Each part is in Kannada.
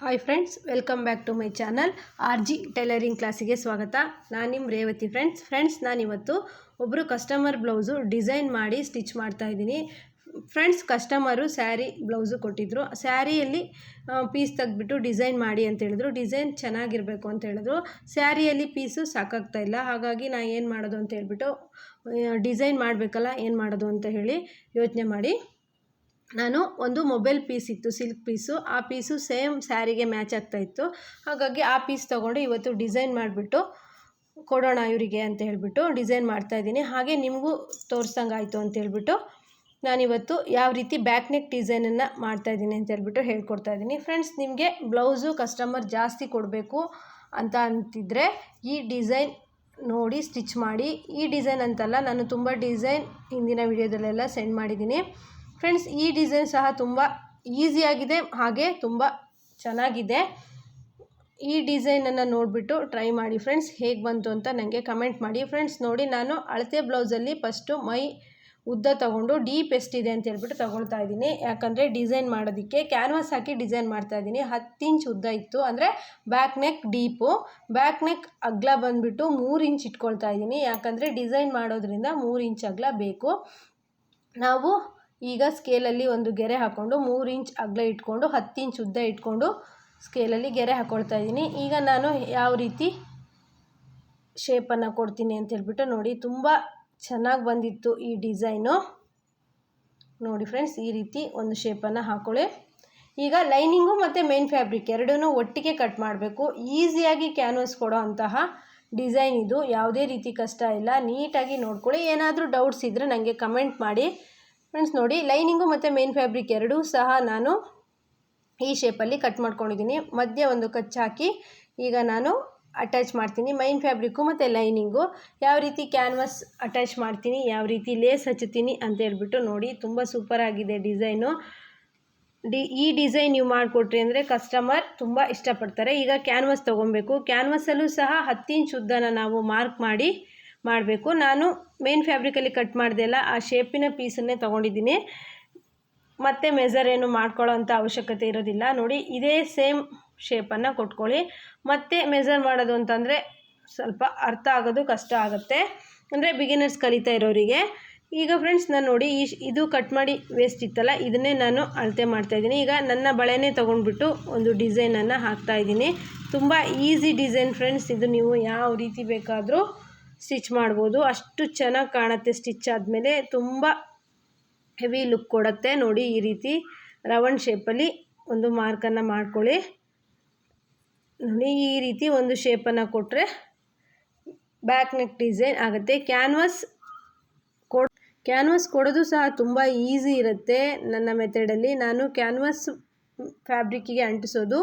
Hi friends, welcome back to my channel RG tailoring ಕ್ಲಾಸಿಗೆ ಸ್ವಾಗತ. ನಾನು ನಿಮ್ಮ ರೇವತಿ. ಫ್ರೆಂಡ್ಸ್ ನಾನಿವತ್ತು ಒಬ್ಬರು ಕಸ್ಟಮರ್ ಬ್ಲೌಸು ಡಿಸೈನ್ ಮಾಡಿ ಸ್ಟಿಚ್ ಮಾಡ್ತಾ ಇದ್ದೀನಿ. ಫ್ರೆಂಡ್ಸ್, ಕಸ್ಟಮರು ಸ್ಯಾರಿ ಬ್ಲೌಸು ಕೊಟ್ಟಿದ್ದರು. ಸ್ಯಾರಿಯಲ್ಲಿ ಪೀಸ್ ತೆಗೆದ್ಬಿಟ್ಟು ಡಿಸೈನ್ ಮಾಡಿ ಅಂತ ಹೇಳಿದ್ರು. ಡಿಸೈನ್ ಚೆನ್ನಾಗಿರಬೇಕು ಅಂತ ಹೇಳಿದ್ರು. ಸ್ಯಾರಿಯಲ್ಲಿ ಪೀಸು ಸಾಕಾಗ್ತಾಯಿಲ್ಲ. ಹಾಗಾಗಿ ನಾನು ಏನು ಮಾಡೋದು ಅಂತ ಹೇಳ್ಬಿಟ್ಟು ಡಿಸೈನ್ ಮಾಡಬೇಕಲ್ಲ, ಏನು ಮಾಡೋದು ಅಂತ ಹೇಳಿ ಯೋಚನೆ ಮಾಡಿ ನಾನು ಒಂದು ಮೊಬೈಲ್ ಪೀಸ್ ಇತ್ತು, ಸಿಲ್ಕ್ ಪೀಸು. ಆ ಪೀಸು ಸೇಮ್ ಸ್ಯಾರಿಗೆ ಮ್ಯಾಚ್ ಆಗ್ತಾಯಿತ್ತು. ಹಾಗಾಗಿ ಆ ಪೀಸ್ ತೊಗೊಂಡು ಇವತ್ತು ಡಿಸೈನ್ ಮಾಡಿಬಿಟ್ಟು ಕೊಡೋಣ ಇವರಿಗೆ ಅಂತ ಹೇಳ್ಬಿಟ್ಟು ಡಿಸೈನ್ ಮಾಡ್ತಾಯಿದ್ದೀನಿ. ಹಾಗೆ ನಿಮಗೂ ತೋರಿಸ್ದಂಗಾಯಿತು ಅಂತ ಹೇಳ್ಬಿಟ್ಟು ನಾನಿವತ್ತು ಯಾವ ರೀತಿ ಬ್ಯಾಕ್ ನೆಕ್ ಡಿಸೈನನ್ನು ಮಾಡ್ತಾಯಿದ್ದೀನಿ ಅಂತ ಹೇಳ್ಬಿಟ್ಟು ಹೇಳ್ಕೊಡ್ತಾಯಿದ್ದೀನಿ. ಫ್ರೆಂಡ್ಸ್, ನಿಮಗೆ ಬ್ಲೌಸು ಕಸ್ಟಮರ್ ಜಾಸ್ತಿ ಕೊಡಬೇಕು ಅಂತ ಅಂತಿದ್ದರೆ ಈ ಡಿಸೈನ್ ನೋಡಿ ಸ್ಟಿಚ್ ಮಾಡಿ. ಈ ಡಿಸೈನ್ ಅಂತಲ್ಲ, ನಾನು ತುಂಬ ಡಿಸೈನ್ ಹಿಂದಿನ ವಿಡಿಯೋದಲ್ಲೆಲ್ಲ ಸೆಂಡ್ ಮಾಡಿದ್ದೀನಿ. ಫ್ರೆಂಡ್ಸ್, ಈ ಡಿಸೈನ್ ಸಹ ತುಂಬ ಈಸಿಯಾಗಿದೆ, ಹಾಗೆ ತುಂಬ ಚೆನ್ನಾಗಿದೆ. ಈ ಡಿಸೈನನ್ನು ನೋಡಿಬಿಟ್ಟು ಟ್ರೈ ಮಾಡಿ ಫ್ರೆಂಡ್ಸ್. ಹೇಗೆ ಬಂತು ಅಂತ ನನಗೆ ಕಮೆಂಟ್ ಮಾಡಿ. ಫ್ರೆಂಡ್ಸ್ ನೋಡಿ, ನಾನು ಅಳತೆ ಬ್ಲೌಸಲ್ಲಿ ಫಸ್ಟು ಮೈ ಉದ್ದ ತೊಗೊಂಡು ಡೀಪ್ ಎಷ್ಟಿದೆ ಅಂತ ಹೇಳ್ಬಿಟ್ಟು ತೊಗೊಳ್ತಾ ಇದ್ದೀನಿ. ಯಾಕಂದರೆ ಡಿಸೈನ್ ಮಾಡೋದಕ್ಕೆ ಕ್ಯಾನ್ವಾಸ್ ಹಾಕಿ ಡಿಸೈನ್ ಮಾಡ್ತಾಯಿದ್ದೀನಿ. 10 ಇಂಚ್ ಉದ್ದ ಇತ್ತು, ಅಂದರೆ back neck deep. Back neck ಅಗಲ ಬಂದುಬಿಟ್ಟು 3 ಇಂಚ್ ಇಟ್ಕೊಳ್ತಾ ಇದ್ದೀನಿ. ಯಾಕಂದರೆ ಡಿಸೈನ್ ಮಾಡೋದ್ರಿಂದ 3 ಇಂಚ್ ಅಗಲ ಬೇಕು. ನಾವು ಈಗ ಸ್ಕೇಲಲ್ಲಿ ಒಂದು ಗೆರೆ ಹಾಕ್ಕೊಂಡು 3 ಇಂಚ್ ಅಗಲ ಇಟ್ಕೊಂಡು 10 ಇಂಚ್ ಉದ್ದ ಇಟ್ಕೊಂಡು ಸ್ಕೇಲಲ್ಲಿ ಗೆರೆ ಹಾಕ್ಕೊಳ್ತಾ ಇದ್ದೀನಿ. ಈಗ ನಾನು ಯಾವ ರೀತಿ ಶೇಪನ್ನು ಕೊಡ್ತೀನಿ ಅಂತ ಹೇಳ್ಬಿಟ್ಟು ನೋಡಿ. ತುಂಬ ಚೆನ್ನಾಗಿ ಬಂದಿತ್ತು ಈ ಡಿಸೈನು. ನೋಡಿ ಫ್ರೆಂಡ್ಸ್, ಈ ರೀತಿ ಒಂದು ಶೇಪನ್ನು ಹಾಕ್ಕೊಳ್ಳಿ. ಈಗ ಲೈನಿಂಗು ಮತ್ತು ಮೇನ್ ಫ್ಯಾಬ್ರಿಕ್ ಎರಡೂ ಒಟ್ಟಿಗೆ ಕಟ್ ಮಾಡಬೇಕು. ಈಸಿಯಾಗಿ ಕ್ಯಾನ್ವಾಸ್ ಕೊಡೋ ಅಂತಹ ಡಿಸೈನ್ ಇದು. ಯಾವುದೇ ರೀತಿ ಕಷ್ಟ ಇಲ್ಲ. ನೀಟಾಗಿ ನೋಡ್ಕೊಳ್ಳಿ. ಏನಾದರೂ ಡೌಟ್ಸ್ ಇದ್ದರೆ ನನಗೆ ಕಮೆಂಟ್ ಮಾಡಿ. ಫ್ರೆಂಡ್ಸ್ ನೋಡಿ, ಲೈನಿಂಗು ಮತ್ತು ಮೇನ್ ಫ್ಯಾಬ್ರಿಕ್ ಎರಡೂ ಸಹ ನಾನು ಈ ಶೇಪಲ್ಲಿ ಕಟ್ ಮಾಡ್ಕೊಂಡಿದ್ದೀನಿ. ಮಧ್ಯೆ ಒಂದು ಕಚ್ ಹಾಕಿ ಈಗ ನಾನು ಅಟ್ಯಾಚ್ ಮಾಡ್ತೀನಿ ಮೈನ್ ಫ್ಯಾಬ್ರಿಕ್ಕು ಮತ್ತು ಲೈನಿಂಗು. ಯಾವ ರೀತಿ ಕ್ಯಾನ್ವಾಸ್ ಅಟ್ಯಾಚ್ ಮಾಡ್ತೀನಿ, ಯಾವ ರೀತಿ ಲೇಸ್ ಹಚ್ಚುತ್ತೀನಿ ಅಂತ ಹೇಳ್ಬಿಟ್ಟು ನೋಡಿ. ತುಂಬ ಸೂಪರಾಗಿದೆ ಡಿಸೈನು. ಈ ಡಿಸೈನ್ ನೀವು ಮಾಡಿಕೊಟ್ರಿ ಅಂದರೆ ಕಸ್ಟಮರ್ ತುಂಬ ಇಷ್ಟಪಡ್ತಾರೆ. ಈಗ ಕ್ಯಾನ್ವಾಸ್ ತೊಗೊಬೇಕು. ಕ್ಯಾನ್ವಾಸಲ್ಲೂ ಸಹ 10 ಇಂಚ್ ಉದ್ದನ ನಾವು ಮಾರ್ಕ್ ಮಾಡಿ ಮಾಡಬೇಕು. ನಾನು ಮೇನ್ ಫ್ಯಾಬ್ರಿಕಲ್ಲಿ ಕಟ್ ಮಾಡಿದೆ ಅಲ್ಲ, ಆ ಶೇಪಿನ ಪೀಸನ್ನೇ ತೊಗೊಂಡಿದ್ದೀನಿ. ಮತ್ತು ಮೆಜರ್ ಏನು ಮಾಡ್ಕೊಳ್ಳೋ ಅಂಥ ಅವಶ್ಯಕತೆ ಇರೋದಿಲ್ಲ. ನೋಡಿ, ಇದೇ ಸೇಮ್ ಶೇಪನ್ನು ಕೊಟ್ಕೊಳ್ಳಿ. ಮತ್ತು ಮೆಜರ್ ಮಾಡೋದು ಅಂತಂದರೆ ಸ್ವಲ್ಪ ಅರ್ಥ ಆಗೋದು ಕಷ್ಟ ಆಗುತ್ತೆ, ಅಂದರೆ ಬಿಗಿನರ್ಸ್ ಕಲಿತಾ ಇರೋರಿಗೆ. ಈಗ ಫ್ರೆಂಡ್ಸ್ ನಾನು ನೋಡಿ, ಇದು ಕಟ್ ಮಾಡಿ ವೇಸ್ಟ್ ಇತ್ತಲ್ಲ, ಇದನ್ನೇ ನಾನು ಅಳತೆ ಮಾಡ್ತಾಯಿದ್ದೀನಿ. ಈಗ ನನ್ನ ಬಳೆನೇ ತೊಗೊಂಡ್ಬಿಟ್ಟು ಒಂದು ಡಿಸೈನನ್ನು ಹಾಕ್ತಾಯಿದ್ದೀನಿ. ತುಂಬ ಈಸಿ ಡಿಸೈನ್ ಫ್ರೆಂಡ್ಸ್. ಇದು ನೀವು ಯಾವ ರೀತಿ ಬೇಕಾದರೂ ಸ್ಟಿಚ್ ಮಾಡ್ಬೋದು. ಅಷ್ಟು ಚೆನ್ನಾಗಿ ಕಾಣುತ್ತೆ. ಸ್ಟಿಚ್ ಆದಮೇಲೆ ತುಂಬ ಹೆವಿ ಲುಕ್ ಕೊಡುತ್ತೆ. ನೋಡಿ, ಈ ರೀತಿ ರೌಂಡ್ ಶೇಪಲ್ಲಿ ಒಂದು ಮಾರ್ಕನ್ನು ಮಾಡ್ಕೊಳ್ಳಿ. ನೋಡಿ, ಈ ರೀತಿ ಒಂದು ಶೇಪನ್ನು ಕೊಟ್ಟರೆ ಬ್ಯಾಕ್ ನೆಕ್ ಡಿಸೈನ್ ಆಗುತ್ತೆ. ಕ್ಯಾನ್ವಾಸ್ ಕೊಡೋದು ಸಹ ತುಂಬ ಈಸಿ ಇರುತ್ತೆ. ನನ್ನ ಮೆಥಡಲ್ಲಿ ನಾನು ಕ್ಯಾನ್ವಾಸ್ ಫ್ಯಾಬ್ರಿಕ್ಕಿಗೆ ಅಂಟಿಸೋದು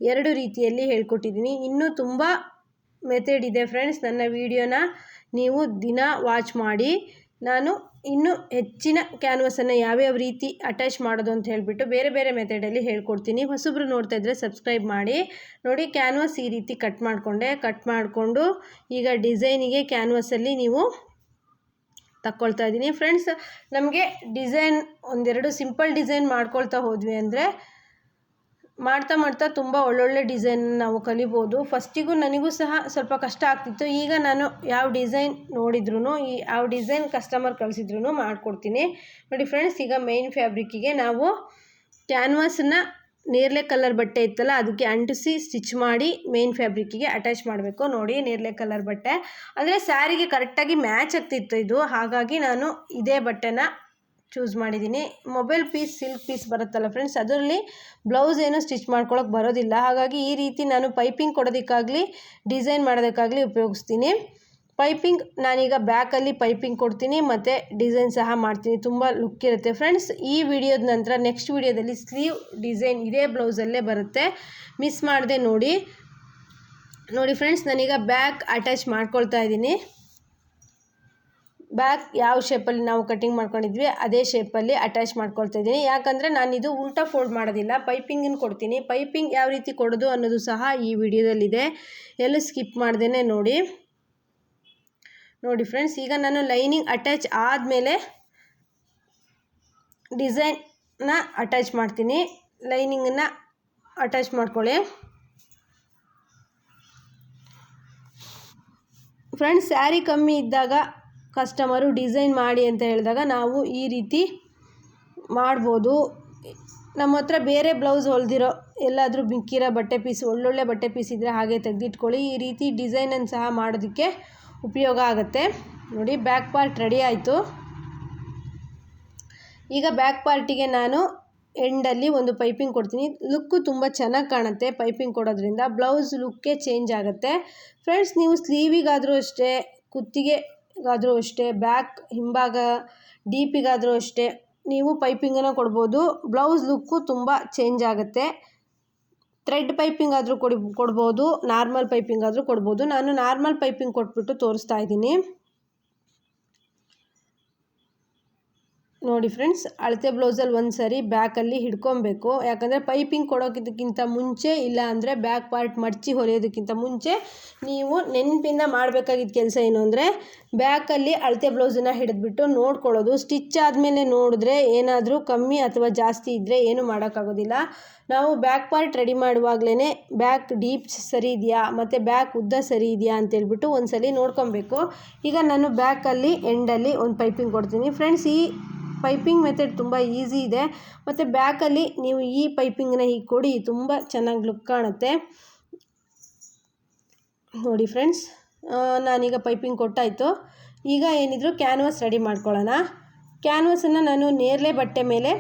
2 ರೀತಿಯಲ್ಲಿ ಹೇಳ್ಕೊಟ್ಟಿದ್ದೀನಿ. ಇನ್ನೂ ತುಂಬ ಮೆಥಡ್ ಇದೆ ಫ್ರೆಂಡ್ಸ್. ನನ್ನ ವಿಡಿಯೋನ ನೀವು ದಿನ ವಾಚ್ ಮಾಡಿ. ನಾನು ಇನ್ನೂ ಹೆಚ್ಚಿನ ಕ್ಯಾನ್ವಾಸನ್ನು ಯಾವ್ಯಾವ ರೀತಿ ಅಟ್ಯಾಚ್ ಮಾಡೋದು ಅಂತ ಹೇಳಿಬಿಟ್ಟು ಬೇರೆ ಬೇರೆ ಮೆಥಡಲ್ಲಿ ಹೇಳ್ಕೊಡ್ತೀನಿ. ಹೊಸಬ್ರು ನೋಡ್ತಾ ಇದ್ದರೆ ಸಬ್ಸ್ಕ್ರೈಬ್ ಮಾಡಿ. ನೋಡಿ, ಕ್ಯಾನ್ವಾಸ್ ಈ ರೀತಿ ಕಟ್ ಮಾಡಿಕೊಂಡು ಈಗ ಡಿಸೈನಿಗೆ ಕ್ಯಾನ್ವಾಸಲ್ಲಿ ನೀವು ತಕ್ಕೊಳ್ತಾ ಇದ್ದೀನಿ. ಫ್ರೆಂಡ್ಸ್, ನಮಗೆ ಡಿಸೈನ್ ಒಂದೆರಡು ಸಿಂಪಲ್ ಡಿಸೈನ್ ಮಾಡ್ಕೊಳ್ತಾ ಹೋದ್ವಿ ಅಂದರೆ ಮಾಡ್ತಾ ತುಂಬ ಒಳ್ಳೊಳ್ಳೆ ಡಿಸೈನ್ ನಾವು ಕಲಿಬೋದು. ಫಸ್ಟಿಗೂ ನನಗೂ ಸಹ ಸ್ವಲ್ಪ ಕಷ್ಟ ಆಗ್ತಿತ್ತು. ಈಗ ನಾನು ಯಾವ ಡಿಸೈನ್ ನೋಡಿದ್ರೂ, ಯಾವ ಡಿಸೈನ್ ಕಸ್ಟಮರ್ ಕಳಿಸಿದ್ರು ಮಾಡಿಕೊಡ್ತೀನಿ. ನೋಡಿ ಫ್ರೆಂಡ್ಸ್, ಈಗ ಮೈನ್ ಫ್ಯಾಬ್ರಿಕ್ಕಿಗೆ ನಾವು ಕ್ಯಾನ್ವಾಸನ್ನು ನೇರಳೆ ಕಲರ್ ಬಟ್ಟೆ ಇತ್ತಲ್ಲ, ಅದಕ್ಕೆ ಅಂಟಿಸಿ ಸ್ಟಿಚ್ ಮಾಡಿ ಮೇನ್ ಫ್ಯಾಬ್ರಿಕ್ಕಿಗೆ ಅಟ್ಯಾಚ್ ಮಾಡಬೇಕು. ನೋಡಿ, ನೇರಳೆ ಕಲರ್ ಬಟ್ಟೆ ಅಂದರೆ ಸ್ಯಾರಿಗೆ ಕರೆಕ್ಟಾಗಿ ಮ್ಯಾಚ್ ಆಗ್ತಿತ್ತು ಇದು. ಹಾಗಾಗಿ ನಾನು ಇದೇ ಬಟ್ಟೆನ ಚೂಸ್ ಮಾಡಿದ್ದೀನಿ. ಮೊಬೈಲ್ ಪೀಸ್ ಸಿಲ್ಕ್ ಪೀಸ್ ಬರುತ್ತಲ್ಲ ಫ್ರೆಂಡ್ಸ್, ಅದರಲ್ಲಿ ಬ್ಲೌಸ್ ಏನು ಸ್ಟಿಚ್ ಮಾಡ್ಕೊಳ್ಳೋಕೆ ಬರೋದಿಲ್ಲ. ಹಾಗಾಗಿ ಈ ರೀತಿ ನಾನು ಪೈಪಿಂಗ್ ಕೊಡೋದಕ್ಕಾಗಲಿ ಡಿಸೈನ್ ಮಾಡೋದಕ್ಕಾಗಲಿ ಉಪಯೋಗಿಸ್ತೀನಿ. ಪೈಪಿಂಗ್ ನಾನೀಗ ಬ್ಯಾಕಲ್ಲಿ ಪೈಪಿಂಗ್ ಕೊಡ್ತೀನಿ ಮತ್ತು ಡಿಸೈನ್ ಸಹ ಮಾಡ್ತೀನಿ. ತುಂಬ ಲುಕ್ ಇರುತ್ತೆ ಫ್ರೆಂಡ್ಸ್. ಈ ವಿಡಿಯೋದ ನಂತರ ನೆಕ್ಸ್ಟ್ ವಿಡಿಯೋದಲ್ಲಿ ಸ್ಲೀವ್ ಡಿಸೈನ್ ಇದೇ ಬ್ಲೌಸಲ್ಲೇ ಬರುತ್ತೆ, ಮಿಸ್ ಮಾಡದೆ ನೋಡಿ. ನೋಡಿ ಫ್ರೆಂಡ್ಸ್, ನಾನೀಗ ಬ್ಯಾಕ್ ಅಟ್ಯಾಚ್ ಮಾಡ್ಕೊಳ್ತಾ ಇದ್ದೀನಿ. ಬ್ಯಾಕ್ ಯಾವ ಶೇಪಲ್ಲಿ ನಾವು ಕಟಿಂಗ್ ಮಾಡ್ಕೊಂಡಿದ್ವಿ ಅದೇ ಶೇಪಲ್ಲಿ ಅಟ್ಯಾಚ್ ಮಾಡ್ಕೊಳ್ತಾ ಇದ್ದೀನಿ. ಯಾಕಂದರೆ ನಾನಿದು ಉಲ್ಟಾ ಫೋಲ್ಡ್ ಮಾಡೋದಿಲ್ಲ, ಪೈಪಿಂಗನ್ನು ಕೊಡ್ತೀನಿ. ಪೈಪಿಂಗ್ ಯಾವ ರೀತಿ ಕೊಡೋದು ಅನ್ನೋದು ಸಹ ಈ ವಿಡಿಯೋದಲ್ಲಿದೆ, ಎಲ್ಲೂ ಸ್ಕಿಪ್ ಮಾಡ್ದೇ ನೋಡಿ. ನೋಡಿ ಫ್ರೆಂಡ್ಸ್, ಈಗ ನಾನು ಲೈನಿಂಗ್ ಅಟ್ಯಾಚ್ ಆದಮೇಲೆ ಡಿಸೈನ್ನ ಅಟ್ಯಾಚ್ ಮಾಡ್ತೀನಿ. ಲೈನಿಂಗನ್ನು ಅಟ್ಯಾಚ್ ಮಾಡ್ಕೊಳ್ಳಿ. ಫ್ರೆಂಡ್ಸ್, ಸ್ಯಾರಿ ಕಮ್ಮಿ ಇದ್ದಾಗ ಕಸ್ಟಮರು ಡಿಸೈನ್ ಮಾಡಿ ಅಂತ ಹೇಳಿದಾಗ ನಾವು ಈ ರೀತಿ ಮಾಡ್ಬೋದು. ನಮ್ಮ ಹತ್ರ ಬೇರೆ ಬ್ಲೌಸ್ ಹೊಲ್ದಿರೋ ಎಲ್ಲಾದರೂ ಮಿಕ್ಕಿರೋ ಬಟ್ಟೆ ಪೀಸ್, ಒಳ್ಳೊಳ್ಳೆ ಬಟ್ಟೆ ಪೀಸ್ ಇದ್ದರೆ ಹಾಗೆ ತೆಗೆದಿಟ್ಕೊಳ್ಳಿ. ಈ ರೀತಿ ಡಿಸೈನನ್ನು ಸಹ ಮಾಡೋದಕ್ಕೆ ಉಪಯೋಗ ಆಗುತ್ತೆ. ನೋಡಿ, ಬ್ಯಾಕ್ ಪಾರ್ಟ್ ರೆಡಿ ಆಯಿತು. ಈಗ ಬ್ಯಾಕ್ ಪಾರ್ಟಿಗೆ ನಾನು ಎಂಡಲ್ಲಿ ಒಂದು ಪೈಪಿಂಗ್ ಕೊಡ್ತೀನಿ. ಲುಕ್ಕು ತುಂಬ ಚೆನ್ನಾಗಿ ಕಾಣುತ್ತೆ ಪೈಪಿಂಗ್ ಕೊಡೋದ್ರಿಂದ. ಬ್ಲೌಸ್ ಲುಕ್ಕೇ ಚೇಂಜ್ ಆಗುತ್ತೆ. ಫ್ರೆಂಡ್ಸ್, ನೀವು ಸ್ಲೀವಿಗಾದರೂ ಅಷ್ಟೇ, ಕುತ್ತಿಗೆಗಾದರೂ ಅಷ್ಟೇ, ಬ್ಯಾಕ್ ಹಿಂಭಾಗ ಡೀಪಿಗಾದರೂ ಅಷ್ಟೇ ನೀವು ಪೈಪಿಂಗನ್ನು ಕೊಡ್ಬೋದು. ಬ್ಲೌಸ್ ಲುಕ್ಕು ತುಂಬ ಚೇಂಜ್ ಆಗುತ್ತೆ. ಥ್ರೆಡ್ ಪೈಪಿಂಗ್ ಆದರೂ ಕೊಡ್ಬೋದು, ನಾರ್ಮಲ್ ಪೈಪಿಂಗ್ ಆದರೂ ಕೊಡ್ಬೋದು. ನಾನು ನಾರ್ಮಲ್ ಪೈಪಿಂಗ್ ಕೊಟ್ಬಿಟ್ಟು ತೋರಿಸ್ತಾ ಇದ್ದೀನಿ. ನೋಡಿ ಫ್ರೆಂಡ್ಸ್, ಅಳತೆ ಬ್ಲೌಸಲ್ಲಿ ಒಂದು ಸರಿ ಬ್ಯಾಕಲ್ಲಿ ಹಿಡ್ಕೊಬೇಕು. ಯಾಕಂದರೆ ಪೈಪಿಂಗ್ ಕೊಡೋಕ್ಕಿಂತ ಮುಂಚೆ, ಇಲ್ಲ ಅಂದರೆ ಬ್ಯಾಕ್ ಪಾರ್ಟ್ ಮಡಚಿ ಹೊಲಿಯೋದಕ್ಕಿಂತ ಮುಂಚೆ ನೀವು ನೆನಪಿಂದ ಮಾಡಬೇಕಾಗಿದ್ದ ಕೆಲಸ ಏನು ಅಂದರೆ, ಬ್ಯಾಕಲ್ಲಿ ಅಳತೆ ಬ್ಲೌಸನ್ನು ಹಿಡಿದ್ಬಿಟ್ಟು ನೋಡ್ಕೊಳ್ಳೋದು. ಸ್ಟಿಚ್ ಆದಮೇಲೆ ನೋಡಿದ್ರೆ ಏನಾದರೂ ಕಮ್ಮಿ ಅಥವಾ ಜಾಸ್ತಿ ಇದ್ದರೆ ಏನು ಮಾಡೋಕ್ಕಾಗೋದಿಲ್ಲ. ನಾವು ಬ್ಯಾಕ್ ಪಾರ್ಟ್ ರೆಡಿ ಮಾಡುವಾಗಲೇ ಬ್ಯಾಕ್ ಡೀಪ್ ಸರಿ ಇದೆಯಾ ಮತ್ತು ಬ್ಯಾಕ್ ಉದ್ದ ಸರಿ ಇದೆಯಾ ಅಂತೇಳ್ಬಿಟ್ಟು ಒಂದು ಸಲ ನೋಡ್ಕೊಬೇಕು. ಈಗ ನಾನು ಬ್ಯಾಕಲ್ಲಿ ಎಂಡಲ್ಲಿ ಒಂದು ಪೈಪಿಂಗ್ ಕೊಡ್ತೀನಿ. ಫ್ರೆಂಡ್ಸ್, ಈ ಪೈಪಿಂಗ್ ಮೆಥಡ್ ತುಂಬ ಈಸಿ ಇದೆ. ಮತ್ತು ಬ್ಯಾಕಲ್ಲಿ ನೀವು ಈ ಪೈಪಿಂಗನ್ನ ಹೀಗೆ ಕೊಡಿ, ತುಂಬ ಚೆನ್ನಾಗಿ ಲುಕ್ ಕಾಣುತ್ತೆ. ನೋಡಿ ಫ್ರೆಂಡ್ಸ್, ನಾನೀಗ ಪೈಪಿಂಗ್ ಕೊಟ್ಟಾಯಿತು. ಈಗ ಏನಿದ್ರು ಕ್ಯಾನ್ವಾಸ್ ರೆಡಿ ಮಾಡ್ಕೊಳ್ಳೋಣ. ಕ್ಯಾನ್ವಾಸನ್ನು ನಾನು ನೇರಳೆ ಬಟ್ಟೆ ಮೇಲೆ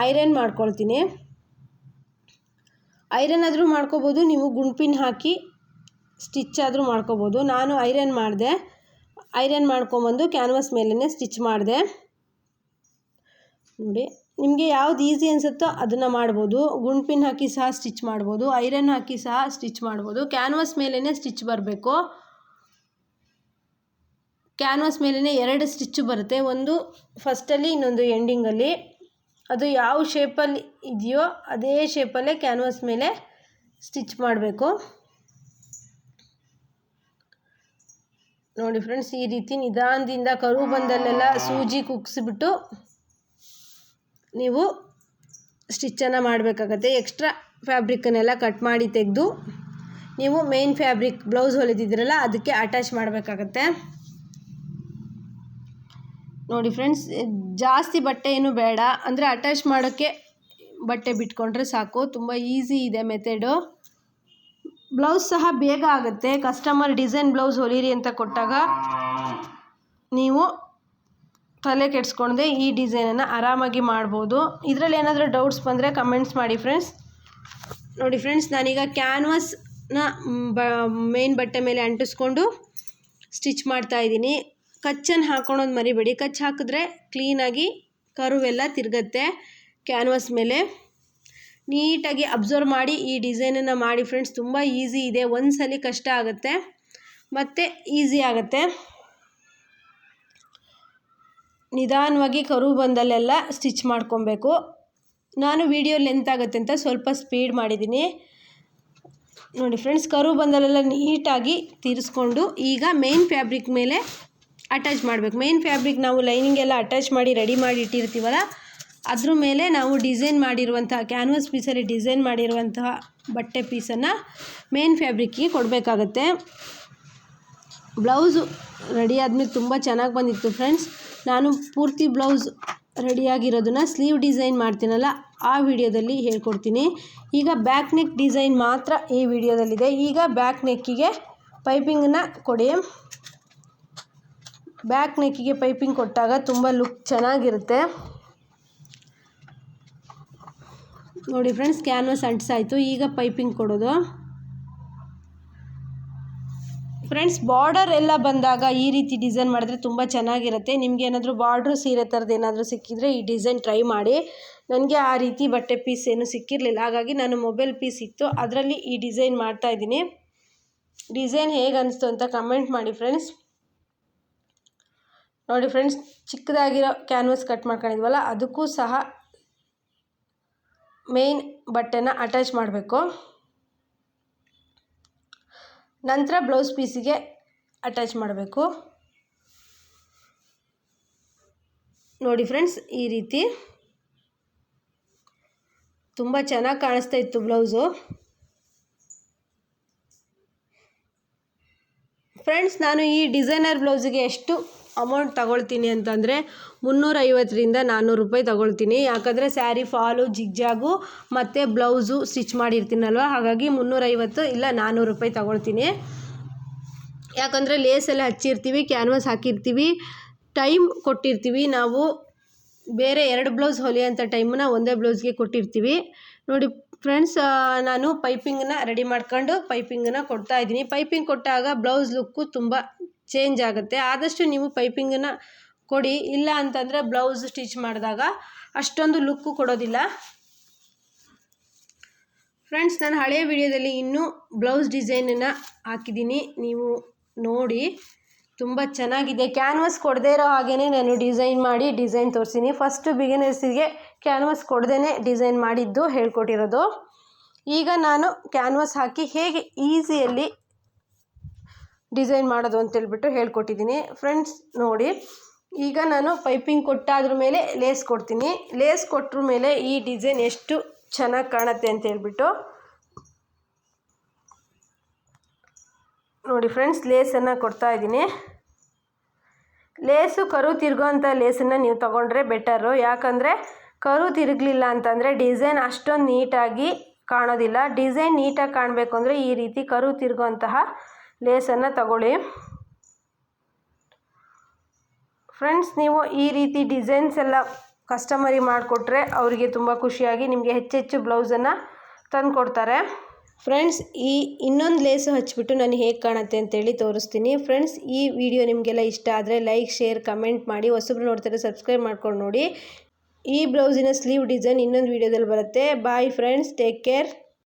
ಐರನ್ ಮಾಡ್ಕೊಳ್ತೀನಿ. ಐರನ್ ಆದರೂ ಮಾಡ್ಕೋಬೋದು, ನೀವು ಗುಂಡ್ಪಿನ್ ಹಾಕಿ ಸ್ಟಿಚ್ ಆದರೂ ಮಾಡ್ಕೋಬೋದು. ನಾನು ಐರನ್ ಮಾಡಿದೆ. ಐರನ್ ಮಾಡ್ಕೊಂಬಂದು ಕ್ಯಾನ್ವಾಸ್ ಮೇಲೇ ಸ್ಟಿಚ್ ಮಾಡಿದೆ. ನೋಡಿ, ನಿಮಗೆ ಯಾವ್ದು ಈಸಿ ಅನಿಸುತ್ತೋ ಅದನ್ನು ಮಾಡ್ಬೋದು. ಗುಂಡ್ಪಿನ್ ಹಾಕಿ ಸಹ ಸ್ಟಿಚ್ ಮಾಡ್ಬೋದು, ಐರನ್ ಹಾಕಿ ಸಹ ಸ್ಟಿಚ್ ಮಾಡ್ಬೋದು. ಕ್ಯಾನ್ವಾಸ್ ಮೇಲೇ ಸ್ಟಿಚ್ ಬರಬೇಕು. ಕ್ಯಾನ್ವಾಸ್ ಮೇಲೇ 2 ಸ್ಟಿಚ್ಚು ಬರುತ್ತೆ, ಒಂದು ಫಸ್ಟಲ್ಲಿ, ಇನ್ನೊಂದು ಎಂಡಿಂಗಲ್ಲಿ. ಅದು ಯಾವ ಶೇಪಲ್ಲಿ ಇದೆಯೋ ಅದೇ ಶೇಪಲ್ಲೇ ಕ್ಯಾನ್ವಾಸ್ ಮೇಲೆ ಸ್ಟಿಚ್ ಮಾಡಬೇಕು. ನೋಡಿ ಫ್ರೆಂಡ್ಸ್, ಈ ರೀತಿ ನಿಧಾನದಿಂದ ಕರು ಬಂದಲ್ಲೆಲ್ಲ ಸೂಜಿ ಕುಗ್ಸಿಬಿಟ್ಟು ನೀವು ಸ್ಟಿಚ್ಚನ್ನು ಮಾಡಬೇಕಾಗತ್ತೆ. ಎಕ್ಸ್ಟ್ರಾ ಫ್ಯಾಬ್ರಿಕ್ಕನ್ನೆಲ್ಲ ಕಟ್ ಮಾಡಿ ತೆಗೆದು ನೀವು ಮೇನ್ ಫ್ಯಾಬ್ರಿಕ್ ಬ್ಲೌಸ್ ಹೊಲಿದಿದ್ರಲ್ಲ ಅದಕ್ಕೆ ಅಟ್ಯಾಚ್ ಮಾಡಬೇಕಾಗತ್ತೆ. ನೋಡಿ ಫ್ರೆಂಡ್ಸ್, ಜಾಸ್ತಿ ಬಟ್ಟೆ ಏನು ಬೇಡ, ಅಂದರೆ ಅಟ್ಯಾಚ್ ಮಾಡೋಕ್ಕೆ ಬಟ್ಟೆ ಬಿಟ್ಕೊಂಡ್ರೆ ಸಾಕು. ತುಂಬ ಈಸಿ ಇದೆ ಮೆಥಡು. ಬ್ಲೌಸ್ ಸಹ ಬೇಗ ಆಗುತ್ತೆ. ಕಸ್ಟಮರ್ ಡಿಸೈನ್ ಬ್ಲೌಸ್ ಹೊಲೀರಿ ಅಂತ ಕೊಟ್ಟಾಗ ನೀವು ತಲೆ ಕೆಡಿಸ್ಕೊಂಡೆ ಈ ಡಿಸೈನನ್ನು ಆರಾಮಾಗಿ ಮಾಡ್ಬೋದು. ಇದರಲ್ಲಿ ಏನಾದರೂ ಡೌಟ್ಸ್ ಬಂದರೆ ಕಮೆಂಟ್ಸ್ ಮಾಡಿ ಫ್ರೆಂಡ್ಸ್. ನೋಡಿ ಫ್ರೆಂಡ್ಸ್, ನಾನೀಗ ಕ್ಯಾನ್ವಾಸ್ನ ಮೇನ್ ಬಟ್ಟೆ ಮೇಲೆ ಅಂಟಿಸ್ಕೊಂಡು ಸ್ಟಿಚ್ ಮಾಡ್ತಾಯಿದ್ದೀನಿ. ಕಚ್ಚನ್ನು ಹಾಕ್ಕೊಳೋದು ಮರಿಬೇಡಿ. ಕಚ್ ಹಾಕಿದ್ರೆ ಕ್ಲೀನಾಗಿ ಕರುವೆಲ್ಲ ತಿರುಗತ್ತೆ ಕ್ಯಾನ್ವಾಸ್ ಮೇಲೆ. ನೀಟಾಗಿ ಅಬ್ಸರ್ವ್ ಮಾಡಿ ಈ ಡಿಸೈನನ್ನು ಮಾಡಿ ಫ್ರೆಂಡ್ಸ್. ತುಂಬ ಈಸಿ ಇದೆ. ಒಂದು ಸಲ ಕಷ್ಟ ಆಗುತ್ತೆ ಮತ್ತು ಈಸಿ ಆಗುತ್ತೆ. ನಿಧಾನವಾಗಿ ಕರು ಬಂದಲ್ಲೆಲ್ಲ ಸ್ಟಿಚ್ ಮಾಡ್ಕೊಬೇಕು. ನಾನು ವಿಡಿಯೋ ಲೆಂತ್ ಆಗುತ್ತೆ ಅಂತ ಸ್ವಲ್ಪ ಸ್ಪೀಡ್ ಮಾಡಿದ್ದೀನಿ. ನೋಡಿ ಫ್ರೆಂಡ್ಸ್, ಕರು ಬಂದಲ್ಲೆಲ್ಲ ನೀಟಾಗಿ ತಿರ್ಸ್ಕೊಂಡು ಈಗ ಮೇನ್ ಫ್ಯಾಬ್ರಿಕ್ ಮೇಲೆ ಅಟ್ಯಾಚ್ ಮಾಡಬೇಕು. ಮೇನ್ ಫ್ಯಾಬ್ರಿಕ್ ನಾವು ಲೈನಿಂಗ್ ಎಲ್ಲ ಅಟ್ಯಾಚ್ ಮಾಡಿ ರೆಡಿ ಮಾಡಿ ಇಟ್ಟಿರ್ತೀವಲ್ಲ, ಅದ್ರ ಮೇಲೆ ನಾವು ಡಿಸೈನ್ ಮಾಡಿರುವಂತಹ ಕ್ಯಾನ್ವಾಸ್ ಪೀಸಲ್ಲಿ ಡಿಸೈನ್ ಮಾಡಿರುವಂತಹ ಬಟ್ಟೆ ಪೀಸನ್ನು ಮೇನ್ ಫ್ಯಾಬ್ರಿಕ್ಕಿಗೆ ಕೊಡಬೇಕಾಗತ್ತೆ. ಬ್ಲೌಸು ರೆಡಿ ಆದಮೇಲೆ ತುಂಬ ಚೆನ್ನಾಗಿ ಬಂದಿತ್ತು ಫ್ರೆಂಡ್ಸ್. ನಾನು ಪೂರ್ತಿ ಬ್ಲೌಸ್ ರೆಡಿಯಾಗಿರೋದನ್ನು ಸ್ಲೀವ್ ಡಿಸೈನ್ ಮಾಡ್ತೀನಲ್ಲ ಆ ವಿಡಿಯೋದಲ್ಲಿ ಹೇಳ್ಕೊಡ್ತೀನಿ. ಈಗ ಬ್ಯಾಕ್ ನೆಕ್ ಡಿಸೈನ್ ಮಾತ್ರ ಈ ವಿಡಿಯೋದಲ್ಲಿದೆ. ಈಗ ಬ್ಯಾಕ್ ನೆಕ್ಕಿಗೆ ಪೈಪಿಂಗನ್ನು ಕೊಡಿ. ಬ್ಯಾಕ್ ನೆಕ್ಕಿಗೆ ಪೈಪಿಂಗ್ ಕೊಟ್ಟಾಗ ತುಂಬ ಲುಕ್ ಚೆನ್ನಾಗಿರುತ್ತೆ. ನೋಡಿ ಫ್ರೆಂಡ್ಸ್, ಕ್ಯಾನ್ವಾಸ್ ಅಂಟಿಸಾಯಿತು. ಈಗ ಪೈಪಿಂಗ್ ಕೊಡೋದು. ಫ್ರೆಂಡ್ಸ್, ಬಾರ್ಡರ್ ಎಲ್ಲ ಬಂದಾಗ ಈ ರೀತಿ ಡಿಸೈನ್ ಮಾಡಿದ್ರೆ ತುಂಬ ಚೆನ್ನಾಗಿರುತ್ತೆ. ನಿಮಗೆ ಏನಾದರೂ ಬಾರ್ಡ್ರು ಸೀರೆ ಥರದ್ದು ಏನಾದರೂ ಸಿಕ್ಕಿದರೆ ಈ ಡಿಸೈನ್ ಟ್ರೈ ಮಾಡಿ. ನನಗೆ ಆ ರೀತಿ ಬಟ್ಟೆ ಪೀಸ್ ಏನು ಸಿಕ್ಕಿರಲಿಲ್ಲ, ಹಾಗಾಗಿ ನಾನು ಮೊಬೈಲ್ ಪೀಸ್ ಇತ್ತು ಅದರಲ್ಲಿ ಈ ಡಿಸೈನ್ ಮಾಡ್ತಾಯಿದ್ದೀನಿ. ಡಿಸೈನ್ ಹೇಗೆ ಅನಿಸ್ತು ಅಂತ ಕಮೆಂಟ್ ಮಾಡಿ ಫ್ರೆಂಡ್ಸ್. ನೋಡಿ ಫ್ರೆಂಡ್ಸ್, ಚಿಕ್ಕದಾಗಿರೋ ಕ್ಯಾನ್ವಾಸ್ ಕಟ್ ಮಾಡ್ಕೊಂಡಿದ್ವಲ್ಲ ಅದಕ್ಕೂ ಸಹ ಮೇನ್ ಬಟ್ಟೆನ ಅಟ್ಯಾಚ್ ಮಾಡಬೇಕು. ನಂತರ ಬ್ಲೌಸ್ ಪೀಸಿಗೆ ಅಟ್ಯಾಚ್ ಮಾಡಬೇಕು. ನೋಡಿ ಫ್ರೆಂಡ್ಸ್, ಈ ರೀತಿ ತುಂಬ ಚೆನ್ನಾಗಿ ಕಾಣಿಸ್ತಾ ಇತ್ತು ಬ್ಲೌಸು. ಫ್ರೆಂಡ್ಸ್, ನಾನು ಈ ಡಿಸೈನರ್ ಬ್ಲೌಸಿಗೆ ಎಷ್ಟು ಅಮೌಂಟ್ ತಗೊಳ್ತೀನಿ ಅಂತಂದರೆ 350ರಿಂದ 400 ರೂಪಾಯಿ ತಗೊಳ್ತೀನಿ. ಯಾಕಂದರೆ ಸ್ಯಾರಿ ಫಾಲು, ಜಿಗ್ಜಾಗು ಮತ್ತು ಬ್ಲೌಸು ಸ್ಟಿಚ್ ಮಾಡಿರ್ತೀನಲ್ವ, ಹಾಗಾಗಿ 350 ಇಲ್ಲ 400 ರೂಪಾಯಿ ತಗೊಳ್ತೀನಿ. ಯಾಕಂದರೆ ಲೇಸ್ ಎಲ್ಲ ಹಚ್ಚಿರ್ತೀವಿ, ಕ್ಯಾನ್ವಾಸ್ ಹಾಕಿರ್ತೀವಿ, ಟೈಮ್ ಕೊಟ್ಟಿರ್ತೀವಿ. ನಾವು ಬೇರೆ 2 ಬ್ಲೌಸ್ ಹೊಲಿಯೋಂಥ ಟೈಮನ್ನ ಒಂದೇ ಬ್ಲೌಸ್ಗೆ ಕೊಟ್ಟಿರ್ತೀವಿ. ನೋಡಿ ಫ್ರೆಂಡ್ಸ್, ನಾನು ಪೈಪಿಂಗನ್ನ ರೆಡಿ ಮಾಡ್ಕೊಂಡು ಪೈಪಿಂಗನ್ನು ಕೊಡ್ತಾಯಿದ್ದೀನಿ. ಪೈಪಿಂಗ್ ಕೊಟ್ಟಾಗ ಬ್ಲೌಸ್ ಲುಕ್ಕು ತುಂಬ ಚೇಂಜ್ ಆಗುತ್ತೆ. ಆದಷ್ಟು ನೀವು ಪೈಪಿಂಗನ್ನು ಕೊಡಿ, ಇಲ್ಲ ಅಂತಂದರೆ ಬ್ಲೌಸ್ ಸ್ಟಿಚ್ ಮಾಡಿದಾಗ ಅಷ್ಟೊಂದು ಲುಕ್ಕು ಕೊಡೋದಿಲ್ಲ. ಫ್ರೆಂಡ್ಸ್, ನಾನು ಹಳೆಯ ವಿಡಿಯೋದಲ್ಲಿ ಇನ್ನೂ ಬ್ಲೌಸ್ ಡಿಸೈನನ್ನು ಹಾಕಿದ್ದೀನಿ, ನೀವು ನೋಡಿ. ತುಂಬ ಚೆನ್ನಾಗಿದೆ. ಕ್ಯಾನ್ವಾಸ್ ಕೊಡದೇ ಇರೋ ಹಾಗೇ ನಾನು ಡಿಸೈನ್ ತೋರಿಸ್ತೀನಿ. ಫಸ್ಟು ಬಿಗಿನರ್ಸಿಗೆ ಕ್ಯಾನ್ವಾಸ್ ಕೊಡದೇ ಡಿಸೈನ್ ಮಾಡಿದ್ದು ಹೇಳ್ಕೊಟ್ಟಿರೋದು. ಈಗ ನಾನು ಕ್ಯಾನ್ವಾಸ್ ಹಾಕಿ ಹೇಗೆ ಈಸಿಯಲ್ಲಿ ಡಿಸೈನ್ ಮಾಡೋದು ಅಂತೇಳ್ಬಿಟ್ಟು ಹೇಳ್ಕೊಟ್ಟಿದ್ದೀನಿ. ಫ್ರೆಂಡ್ಸ್ ನೋಡಿ, ಈಗ ನಾನು ಪೈಪಿಂಗ್ ಕೊಟ್ಟಾದ್ರ ಮೇಲೆ ಲೇಸ್ ಕೊಡ್ತೀನಿ. ಲೇಸ್ ಕೊಟ್ಟರ ಮೇಲೆ ಈ ಡಿಸೈನ್ ಎಷ್ಟು ಚೆನ್ನಾಗಿ ಕಾಣುತ್ತೆ ಅಂತೇಳ್ಬಿಟ್ಟು ನೋಡಿ ಫ್ರೆಂಡ್ಸ್, ಲೇಸನ್ನು ಕೊಡ್ತಾಯಿದ್ದೀನಿ. ಲೇಸು ಕರು ತಿರುಗೋಂಥ ಲೇಸನ್ನು ನೀವು ತೊಗೊಂಡ್ರೆ ಬೆಟರು. ಯಾಕಂದರೆ ಕರು ತಿರುಗಲಿಲ್ಲ ಅಂತಂದರೆ ಡಿಸೈನ್ ಅಷ್ಟೊಂದು ನೀಟಾಗಿ ಕಾಣೋದಿಲ್ಲ. ಡಿಸೈನ್ ನೀಟಾಗಿ ಕಾಣಬೇಕು ಅಂದರೆ ಈ ರೀತಿ ಕರು ತಿರುಗೋಂತಹ ಲೇಸನ್ನು ತಗೊಳ್ಳಿ. ಫ್ರೆಂಡ್ಸ್, ನೀವು ಈ ರೀತಿ ಡಿಸೈನ್ಸ್ ಎಲ್ಲ ಕಸ್ಟಮರಿಗೆ ಮಾಡಿಕೊಟ್ರೆ ಅವರಿಗೆ ತುಂಬ ಖುಷಿಯಾಗಿ ನಿಮಗೆ ಹೆಚ್ಚೆಚ್ಚು ಬ್ಲೌಸನ್ನು ತಂದು ಕೊಡ್ತಾರೆ. ಫ್ರೆಂಡ್ಸ್, ಈ ಇನ್ನೊಂದು ಲೇಸು ಹಚ್ಬಿಟ್ಟು ನಾನು ಹೇಗೆ ಕಾಣುತ್ತೆ ಅಂತೇಳಿ ತೋರಿಸ್ತೀನಿ. ಫ್ರೆಂಡ್ಸ್, ಈ ವಿಡಿಯೋ ನಿಮಗೆಲ್ಲ ಇಷ್ಟ ಆದರೆ ಲೈಕ್, ಶೇರ್, ಕಮೆಂಟ್ ಮಾಡಿ. ಹೊಸಬ್ರು ನೋಡ್ತಾರೆ ಸಬ್ಸ್ಕ್ರೈಬ್ ಮಾಡ್ಕೊಂಡು ನೋಡಿ. ಈ ಬ್ಲೌಸಿನ ಸ್ಲೀವ್ ಡಿಸೈನ್ ಇನ್ನೊಂದು ವಿಡಿಯೋದಲ್ಲಿ ಬರುತ್ತೆ. Bye friends, take care.